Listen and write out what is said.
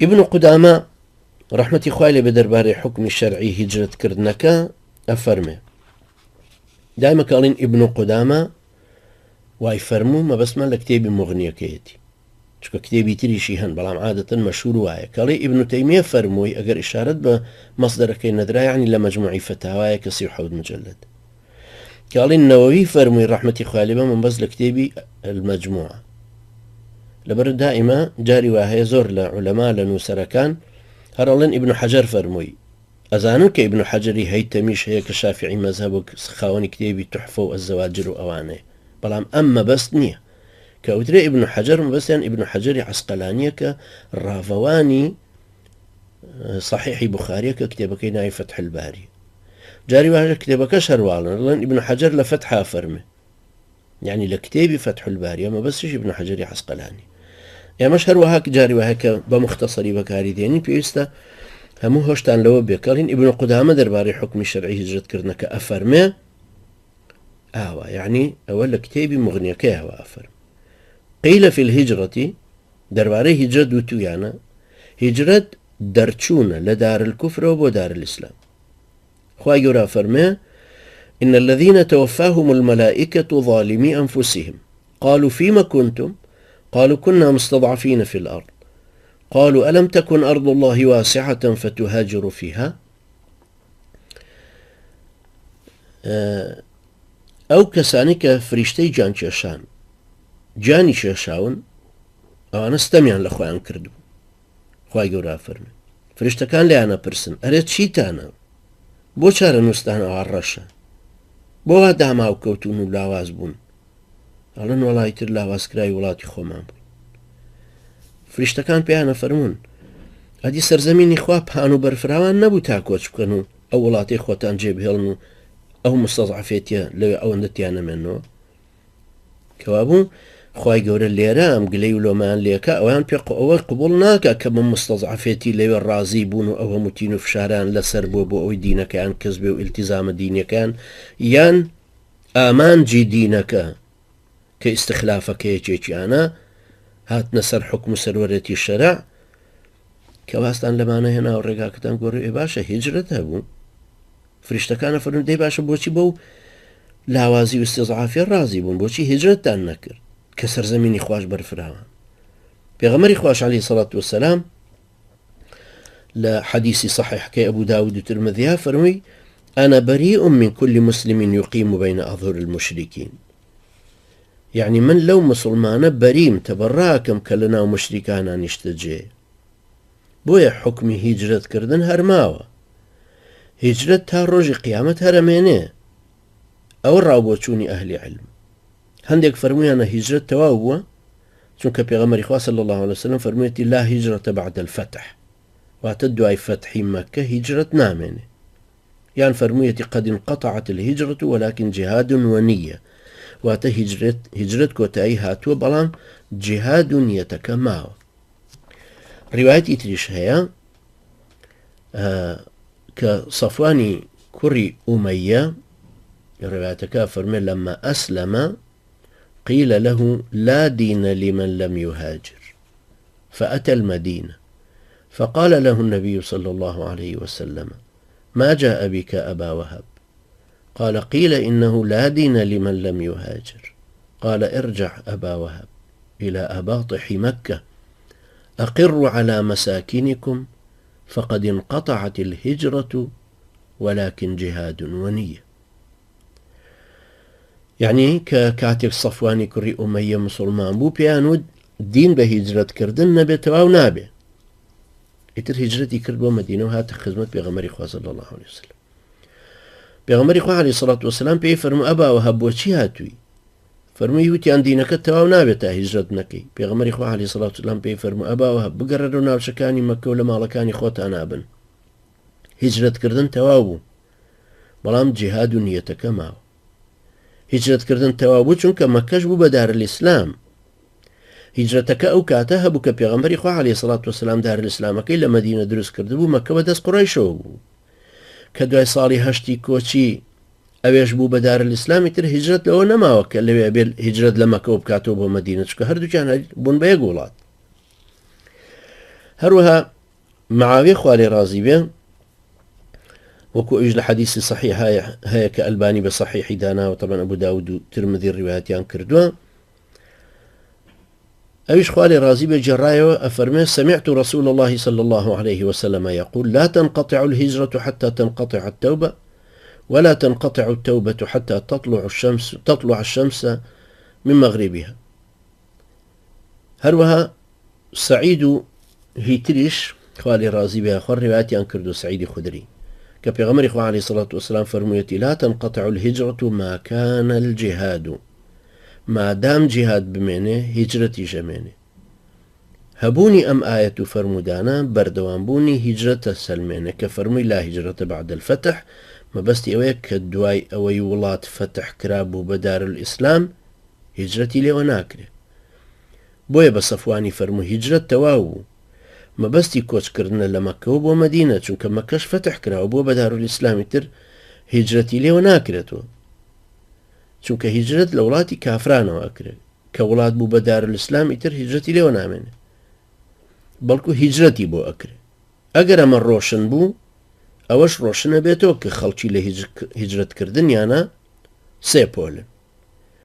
ابن قدامة رحمة خوالي بدرباري حكم الشرعي هجرة كردنكا أفرمي دائما قالين ابن قدامة ويفرموا ما بس ما لكتابي مغنية كيتي شكو كتابي تريشي هن بلام عادة مشهور وايا قالي ابن تيمية فرموي اگر اشارت بمصدر كي ندرا يعني لمجموعي فتاوايا كسير حود مجلد قالي النووي فرموي رحمة خوالي من بس لكتابي المجموعة لبرد دائما جاري واهي زور لعلماء لنوسركان هرالين ابن حجر فرموي أزانن كابن حجري هيتميش هيك الشافعي مذهبك خاوني كتابي تحفة والزواجر وأوانه بلام أما بس نية كأوتري ابن حجر بس يعني ابن حجر عسقلانية كرافواني صحيح بخاري ككتابك ناي فتح الباري جاري واحد كتابك شروالا لأن ابن حجر لفتحها فرمه يعني لكتابي فتح الباري ما بس ابن حجر عسقلاني يعني مشهر وهاك جاري وهاك بمختصري بكاري ديني بيستا همو هشتان لو بيكالين ابن قدامة درباري حكم الشرعي هجرت كردنك أفرمي يعني أولا كتابي مغنية كيها أفرم قيل في الهجرة درباري هجرت دوتويانا هجرت درچون لدار الكفر وبدار الإسلام خواهي يرى فرمي إن الذين توفاهم الملائكة ظالمي أنفسهم قالوا فيما كنتم قالوا كنا مستضعفين في الأرض قالوا ألم تكن أرض الله واسعة فتهاجروا فيها أو كسانك فريشتي جان شاشان جاني شاشاون أو أنا استمعن لأخوان كردو خواهي قورا فرمي فريشتا كان لي أنا برسن أريد شيتانا بو چارە نوستان ئەوە ڕەشە بۆ وا داماو کەوتون و لاواز بوون ئەڵەن وەڵای تر لاوازکرای وڵاتی خۆمان بووین فریشتەکان پێیانە فەرموون ئەدی سەرزەمینی خوا پان و بەرفراوان نەبوو تا کۆچ بکەن و ئەو وڵاتی خۆتان جێبهێڵن و ئەو مستەضعفێتیە لەوێ ئەوەندە تیانەمێنەوە کەوا بوو خوای گەورە لێرە ئەم گلەی و لۆمایان لێکە ئەویان پێ ئەوە قبوڵ ناکە کە بە مستەضعفێتی لەوێ ڕازی بوون و ئەو هەموو تین و فشاران لەسەر بۆ ئەوی دینەکەیان کەس بێ و ئیلتیزامە دینەکەیان یان ئامانجی دینەکە کە ئیستخلافەکەیەکێکیانە هاتنە سەر حکم و سەروەرەتی شەرع کە واستان لەمانە هێنا و ڕێگاکەتان گۆڕی باشە هیجرەت هەبوو فریشتەکانە فەرموون دەی باشە بۆچی بەو لاوازی و استیضعافی ڕازی بوون بۆچی هیجرەتتان نەکرد کە سەرزەمینی خوش بەرفراوە پێغەمبەری خوش عليه الصلاة والسلام لحديث صحيح كأبو داود الترمذي فرمي أنا بريء من كل مسلم يقيم بين أظهر المشركين يعني من لو مسلمان بريم تبراكم كلنا ومشركانا نشتجي بويا حكمي هجرت كردن هرماوة هجرت تا روج قيامة هرميني أو الرابوچوني أهل علم هندێک فەرموویانە هیجرەت تەواو بووە چونکە پێغەمبەری خوا صلی الله عليه وسلم فەرموویەتی لا هیجرەتە بعد الفتح واتە دوای فتحی مەکە هیجرەت نامێنێ یان فەرموویەتی قد انقطعت الهجرة ولكن جهاد ونية واتە هیجرەت کۆتایی هاتووە بەڵام جهاد و نیەتەکە ماوە ڕیوایەتی تریش هەیە کە صەفوانی کوڕی ئومەیە ڕیوایەتەکە فەرمێ لما أسلم قيل له لا دين لمن لم يهاجر فأتى المدينة فقال له النبي صلى الله عليه وسلم ما جاء بك أبا وهب قال قيل إنه لا دين لمن لم يهاجر قال ارجع أبا وهب إلى أباطح مكة أقر على مساكنكم فقد انقطعت الهجرة ولكن جهاد ونية يعني ككاتب صفواني كري أمية مسلمان بو بيانود دين بهجرت كردن نبي تواو نابي اتر هجرتي كرد بو مدينة وهات خدمة بيغمري خواه صلى الله عليه وسلم بيغمري خواه عليه الصلاة والسلام بي فرمو أبا وهب وچي هاتوي فرمو يوتي عن دينك تواو نابي تا هجرت نكي بيغمري خواه عليه الصلاة والسلام بي فرمو أبا وهب بقرروا ناوشكاني مكة ولمالكاني خوت أنابن هجرت كردن تواو بلام جهاد نيتك ماو هجرت کردن تەواو بوو چونکە مەکەش بوو بە دارالئیسلام هیجرەتەکە ئەو کاتە هەبوو کە پێغەمبەری خوا عەلەیهی سەڵات وەسەلام دارالئیسلامەکەی لە مەدینە دروست کرد بوو مەکە بە دەست قوڕەیشەوە بوو کە دوای ساڵی هەشتی کۆچی ئەوێش بوو بە دارالئیسلامی تر هیجرەت لەوە نەماوە کە لەوێ بێت هیجرەت لە مەکە بکاتەوە بۆ مەدینە چونکە هەردووکیان بوون بە یەک وڵات هروها معاوية خوالي رازي به وكو إجل حديث صحيح هيا كألباني بصحيح دانا، وطبعا أبو داود وترمذي الرواياتيان كردوا. أيش خوالي رازي به جرايو أفرمي: سمعت رسول الله صلى الله عليه وسلم يقول: لا تنقطع الهجرة حتى تنقطع التوبة، ولا تنقطع التوبة حتى تطلع الشمس من مغربها. هروها سعيد هيتريش خوالي رازي بها خور رواياتيان كردو سعيد خدري كبيغمر إخوة عليه الصلاة والسلام فرميتي: لا تنقطع الهجرة ما كان الجهاد، ما دام جهاد بمعنى هجرتي جمعنى. هبوني أم آية فرمودانا بردوان بوني هجرة السلمعنى كفرمي: لا هجرة بعد الفتح، ما بستي أويك الدواي أوي ولات فتح كرابو بدار الإسلام هجرتي لوناكري. بويا بصفواني فرمو هجرة تواو ما بستي كوش كردنا لمكة وبو مدينة، چونك مكش فتح كرا وبو بدار الإسلام تر هجرتي ليو ناكرتو، چونك هجرت لولاتي كافرانو أكري كولات بو بدار الإسلام تر هجرتي ليو نامن، بلكو هجرتي بو أكري. أجر من روشن بو أوش روشن بيتو كخلشي لهجرت كردن يانا سيبولن.